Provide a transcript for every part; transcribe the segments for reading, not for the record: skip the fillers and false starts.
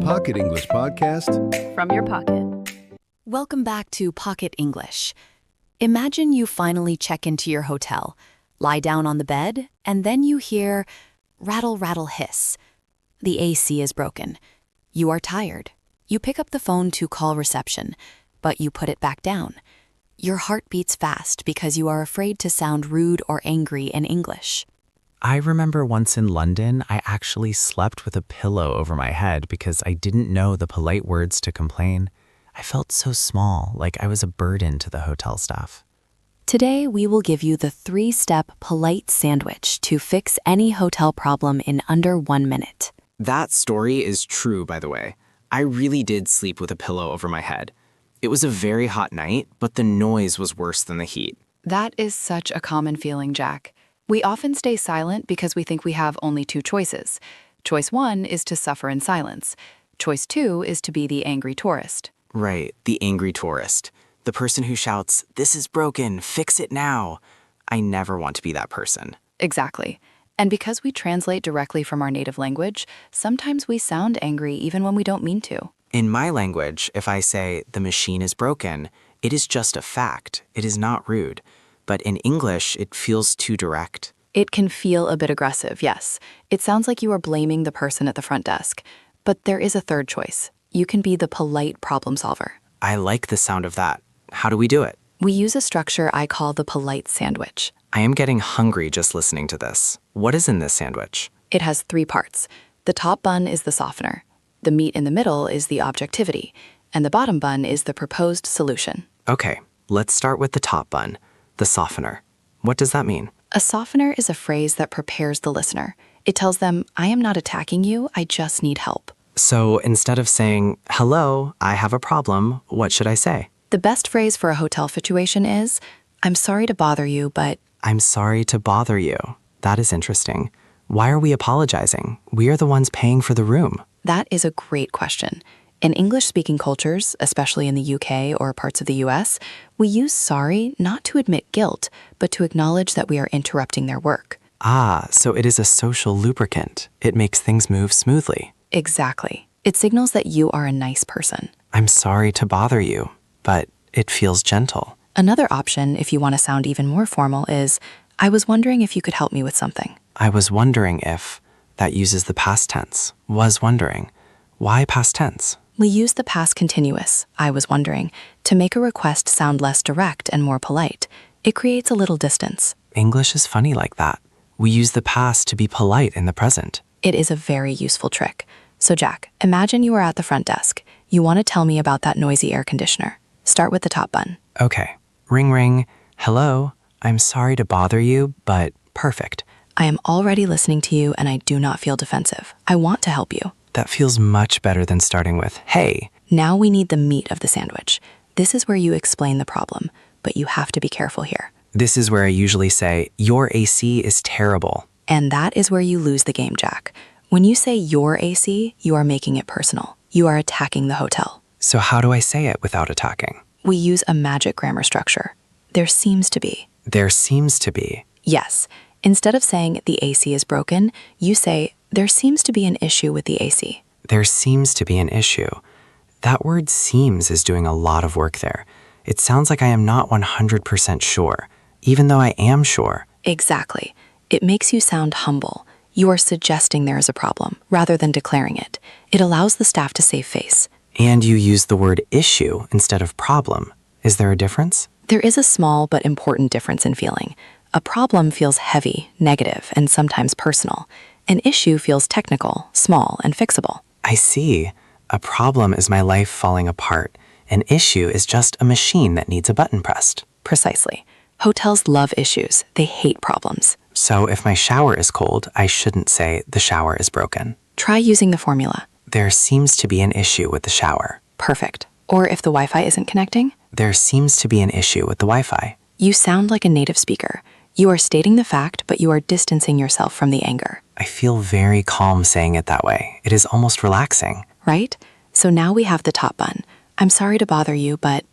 Pocket English podcast from your pocket. Welcome back to Pocket English. Imagine you finally check into your hotel, lie down on the bed, and then you hear rattle, rattle, hiss. The AC is broken. You are tired. You pick up the phone to call reception, but you put it back down. Your heart beats fast because you are afraid to sound rude or angry in English. I remember once in London, I actually slept with a pillow over my head because I didn't know the polite words to complain. I felt so small, like I was a burden to the hotel staff. Today, we will give you the 3-step polite sandwich to fix any hotel problem in under 1 minute. That story is true, by the way. I really did sleep with a pillow over my head. It was a very hot night, but the noise was worse than the heat. That is such a common feeling, Jack. We often stay silent because we think we have only 2 choices. Choice 1 is to suffer in silence. Choice 2 is to be the angry tourist. Right, the angry tourist. The person who shouts, "This is broken, fix it now." I never want to be that person. Exactly. And because we translate directly from our native language, sometimes we sound angry even when we don't mean to. In my language, if I say, "The machine is broken," it is just a fact. It is not rude. But in English, it feels too direct. It can feel a bit aggressive, yes. It sounds like you are blaming the person at the front desk. But there is a third choice. You can be the polite problem solver. I like the sound of that. How do we do it? We use a structure I call the polite sandwich. I am getting hungry just listening to this. What is in this sandwich? It has 3 parts. The top bun is the softener. The meat in the middle is the objectivity. And the bottom bun is the proposed solution. Okay, let's start with the top bun. The softener. What does that mean? A softener is a phrase that prepares the listener. It tells them, I am not attacking you, I just need help. So instead of saying, "Hello, I have a problem," what should I say? The best phrase for a hotel situation is, I'm sorry to bother you, but... I'm sorry to bother you. That is interesting. Why are we apologizing? We are the ones paying for the room. That is a great question. In English-speaking cultures, especially in the UK or parts of the US, we use sorry not to admit guilt, but to acknowledge that we are interrupting their work. Ah, so it is a social lubricant. It makes things move smoothly. Exactly. It signals that you are a nice person. I'm sorry to bother you, but it feels gentle. Another option, if you want to sound even more formal, is, I was wondering if you could help me with something. I was wondering if... That uses the past tense. Was wondering. Why past tense? We use the past continuous, I was wondering, to make a request sound less direct and more polite. It creates a little distance. English is funny like that. We use the past to be polite in the present. It is a very useful trick. So Jack, imagine you are at the front desk. You want to tell me about that noisy air conditioner. Start with the top bun. Okay. Ring ring. Hello. I'm sorry to bother you, but perfect. I am already listening to you and I do not feel defensive. I want to help you. That feels much better than starting with, "Hey." Now we need the meat of the sandwich. This is where you explain the problem, but you have to be careful here. This is where I usually say, "Your AC is terrible." And that is where you lose the game, Jack. When you say your AC, you are making it personal. You are attacking the hotel. So how do I say it without attacking? We use a magic grammar structure. There seems to be. There seems to be. Yes. Instead of saying the AC is broken, you say there seems to be an issue with the AC. There seems to be an issue. That word seems is doing a lot of work there. It sounds like I am not 100% sure, even though I am sure. Exactly. It makes you sound humble. You are suggesting there is a problem, rather than declaring it. It allows the staff to save face. And you use the word issue instead of problem. Is there a difference? There is a small but important difference in feeling. A problem feels heavy, negative, and sometimes personal. An issue feels technical, small, and fixable. I see. A problem is my life falling apart. An issue is just a machine that needs a button pressed. Precisely. Hotels love issues. They hate problems. So if my shower is cold, I shouldn't say the shower is broken. Try using the formula. There seems to be an issue with the shower. Perfect. Or if the Wi-Fi isn't connecting, There seems to be an issue with the Wi-Fi. you sound like a native speaker. You are stating the fact, but you are distancing yourself from the anger. I feel very calm saying it that way. It is almost relaxing. Right? So now we have the top bun. I'm sorry to bother you, but...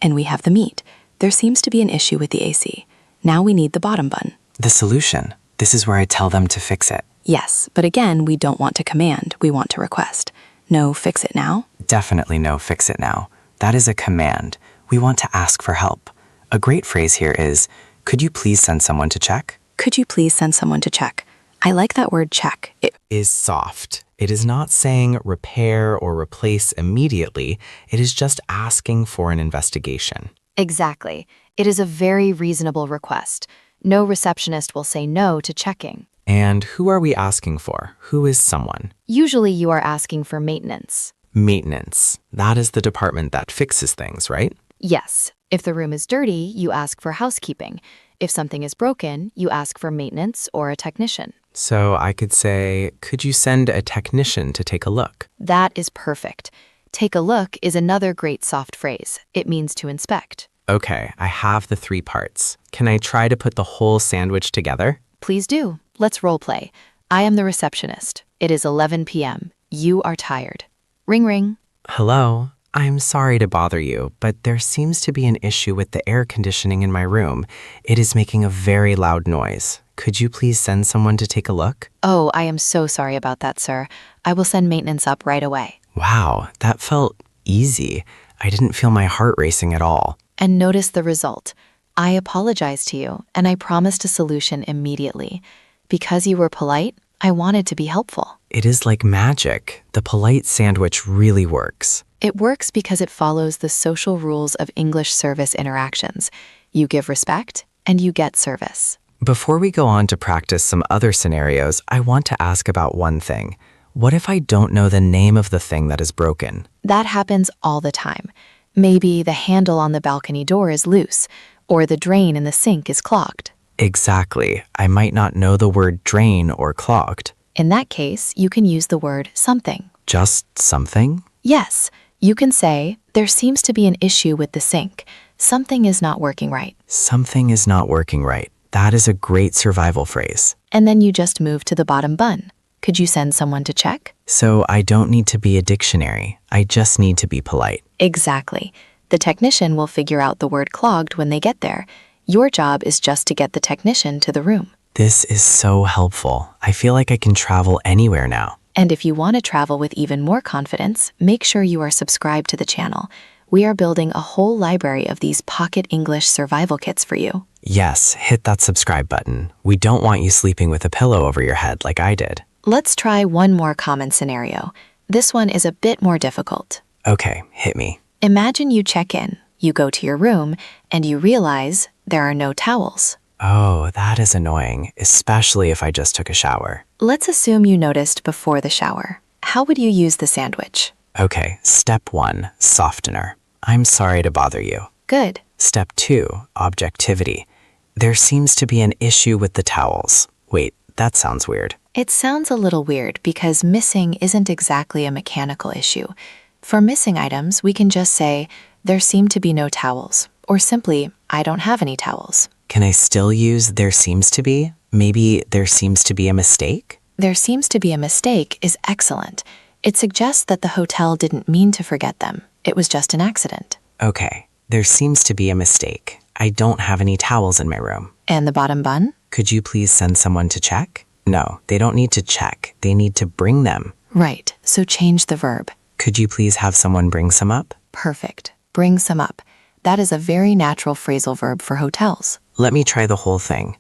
And we have the meat. There seems to be an issue with the AC. Now we need the bottom bun. The solution. This is where I tell them to fix it. Yes, but again, we don't want to command, we want to request. No, fix it now? Definitely no fix it now. That is a command. We want to ask for help. A great phrase here is, could you please send someone to check? Could you please send someone to check? I like that word check. Is soft. It is not saying repair or replace immediately. It is just asking for an investigation. Exactly. It is a very reasonable request. No receptionist will say no to checking. And who are we asking for? Who is someone? Usually you are asking for maintenance. Maintenance. That is the department that fixes things, right? Yes. If the room is dirty, you ask for housekeeping. If something is broken, you ask for maintenance or a technician. So I could say, could you send a technician to take a look? That is perfect. Take a look is another great soft phrase. It means to inspect. Okay, I have the 3 parts. Can I try to put the whole sandwich together? Please do. Let's role play. I am the receptionist. It is 11 p.m. You are tired. Ring ring. Hello, I'm sorry to bother you, but there seems to be an issue with the air conditioning in my room. It is making a very loud noise. Could you please send someone to take a look? Oh, I am so sorry about that, sir. I will send maintenance up right away. Wow, that felt easy. I didn't feel my heart racing at all. And notice the result. I apologize to you, and I promised a solution immediately. Because you were polite, I wanted to be helpful. It is like magic. The polite sandwich really works. It works because it follows the social rules of English service interactions. You give respect, and you get service. Before we go on to practice some other scenarios, I want to ask about one thing. What if I don't know the name of the thing that is broken? That happens all the time. Maybe the handle on the balcony door is loose, or the drain in the sink is clogged. Exactly. I might not know the word drain or clogged. In that case, you can use the word something. Just something? Yes, you can say, there seems to be an issue with the sink. Something is not working right. Something is not working right. That is a great survival phrase. And then you just move to the bottom bun. Could you send someone to check? So I don't need to be a dictionary. I just need to be polite. Exactly. The technician will figure out the word clogged when they get there. Your job is just to get the technician to the room. This is so helpful. I feel like I can travel anywhere now. And if you want to travel with even more confidence, make sure you are subscribed to the channel. We are building a whole library of these Pocket English survival kits for you. Yes, hit that subscribe button. We don't want you sleeping with a pillow over your head like I did. Let's try one more common scenario. This one is a bit more difficult. Okay, hit me. Imagine you check in, you go to your room, and you realize there are no towels. Oh, that is annoying, especially if I just took a shower. Let's assume you noticed before the shower. How would you use the sandwich? Okay, step 1, softener. I'm sorry to bother you. Good. Step 2, objectivity. There seems to be an issue with the towels. Wait, that sounds weird. It sounds a little weird because missing isn't exactly a mechanical issue. For missing items, we can just say, there seem to be no towels, or simply, I don't have any towels. Can I still use there seems to be? Maybe there seems to be a mistake? There seems to be a mistake is excellent. It suggests that the hotel didn't mean to forget them. It was just an accident. Okay, there seems to be a mistake. I don't have any towels in my room. And the bottom bun? Could you please send someone to check? No, they don't need to check. They need to bring them. Right, so change the verb. Could you please have someone bring some up? Perfect. Bring some up. That is a very natural phrasal verb for hotels. Let me try the whole thing.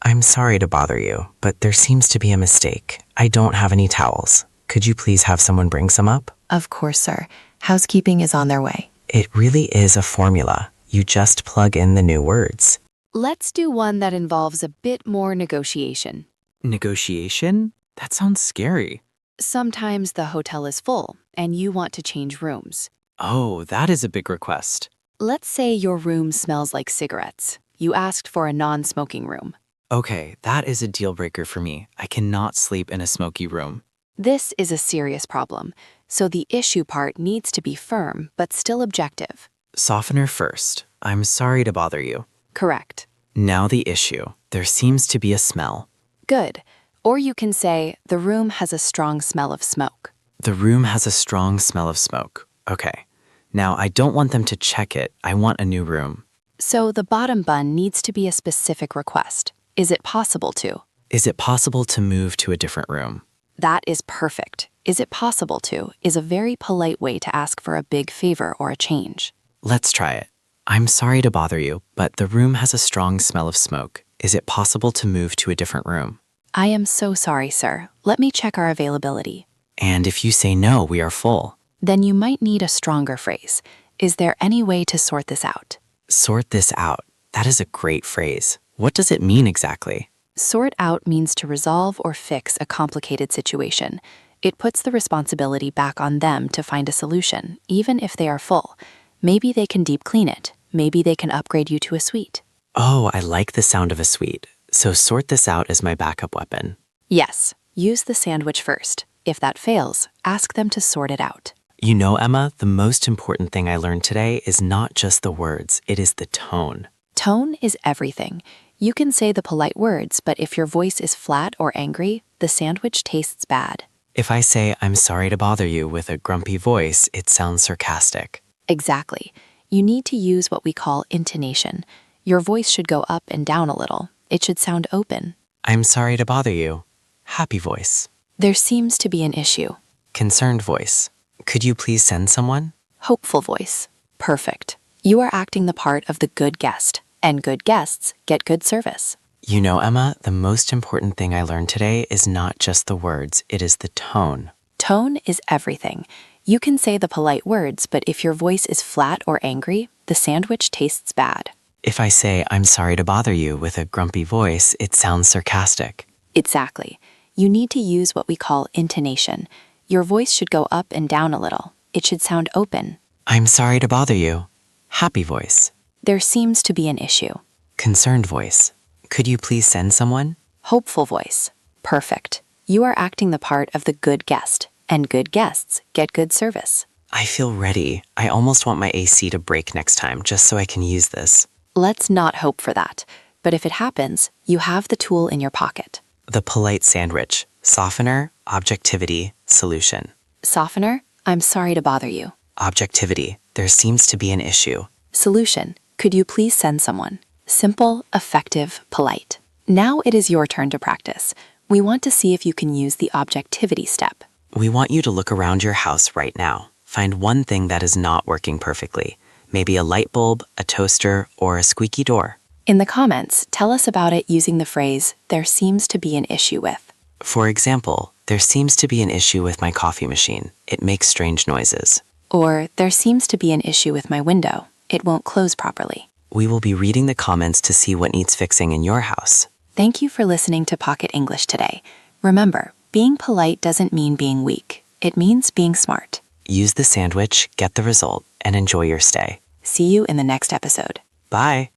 I'm sorry to bother you, but there seems to be a mistake. I don't have any towels. Could you please have someone bring some up? Of course, sir. Housekeeping is on their way. It really is a formula. You just plug in the new words. Let's do one that involves a bit more negotiation. Negotiation? That sounds scary. Sometimes the hotel is full and you want to change rooms. Oh, that is a big request. Let's say your room smells like cigarettes. You asked for a non-smoking room. Okay, that is a deal breaker for me. I cannot sleep in a smoky room. This is a serious problem, so the issue part needs to be firm but still objective. Softener first. I'm sorry to bother you. Correct. Now the issue. There seems to be a smell. Good. Or you can say, the room has a strong smell of smoke. The room has a strong smell of smoke. Okay. Now, I don't want them to check it. I want a new room. So the bottom bun needs to be a specific request. Is it possible to? Is it possible to move to a different room? That is perfect. Is it possible to is a very polite way to ask for a big favor or a change. Let's try it. I'm sorry to bother you, but the room has a strong smell of smoke. Is it possible to move to a different room? I am so sorry, sir. Let me check our availability. And if you say no, we are full. Then you might need a stronger phrase. Is there any way to sort this out? Sort this out. That is a great phrase. What does it mean exactly? Sort out means to resolve or fix a complicated situation. It puts the responsibility back on them to find a solution, even if they are full. Maybe they can deep clean it. Maybe they can upgrade you to a suite. Oh, I like the sound of a suite. So sort this out as my backup weapon. Yes, use the sandwich first. If that fails, ask them to sort it out. You know, Emma, the most important thing I learned today is not just the words, it is the tone. Tone is everything. You can say the polite words, but if your voice is flat or angry, the sandwich tastes bad. If I say, I'm sorry to bother you with a grumpy voice, it sounds sarcastic. Exactly. You need to use what we call intonation. Your voice should go up and down a little. It should sound open. I'm sorry to bother you. Happy voice. There seems to be an issue. Concerned voice. Could you please send someone? Hopeful voice. Perfect. You are acting the part of the good guest, and good guests get good service. You know, Emma, the most important thing I learned today is not just the words, it is the tone. Tone is everything. You can say the polite words, but if your voice is flat or angry, the sandwich tastes bad. If I say, I'm sorry to bother you with a grumpy voice, it sounds sarcastic. Exactly. You need to use what we call intonation. Your voice should go up and down a little. It should sound open. I'm sorry to bother you. Happy voice. There seems to be an issue. Concerned voice. Could you please send someone? Hopeful voice. Perfect. You are acting the part of the good guest, and good guests get good service. I feel ready. I almost want my AC to break next time just so I can use this. Let's not hope for that. But if it happens, you have the tool in your pocket. The polite sandwich. Softener, objectivity, solution. Softener, I'm sorry to bother you. Objectivity. There seems to be an issue. Solution, could you please send someone? Simple, effective, polite. Now it is your turn to practice. We want to see if you can use the objectivity step. We want you to look around your house right now. Find one thing that is not working perfectly. Maybe a light bulb, a toaster, or a squeaky door. In the comments, tell us about it using the phrase, there seems to be an issue with. For example, there seems to be an issue with my coffee machine. It makes strange noises. Or, there seems to be an issue with my window. It won't close properly. We will be reading the comments to see what needs fixing in your house. Thank you for listening to Pocket English today. Remember, being polite doesn't mean being weak. It means being smart. Use the sandwich, get the result, and enjoy your stay. See you in the next episode. Bye.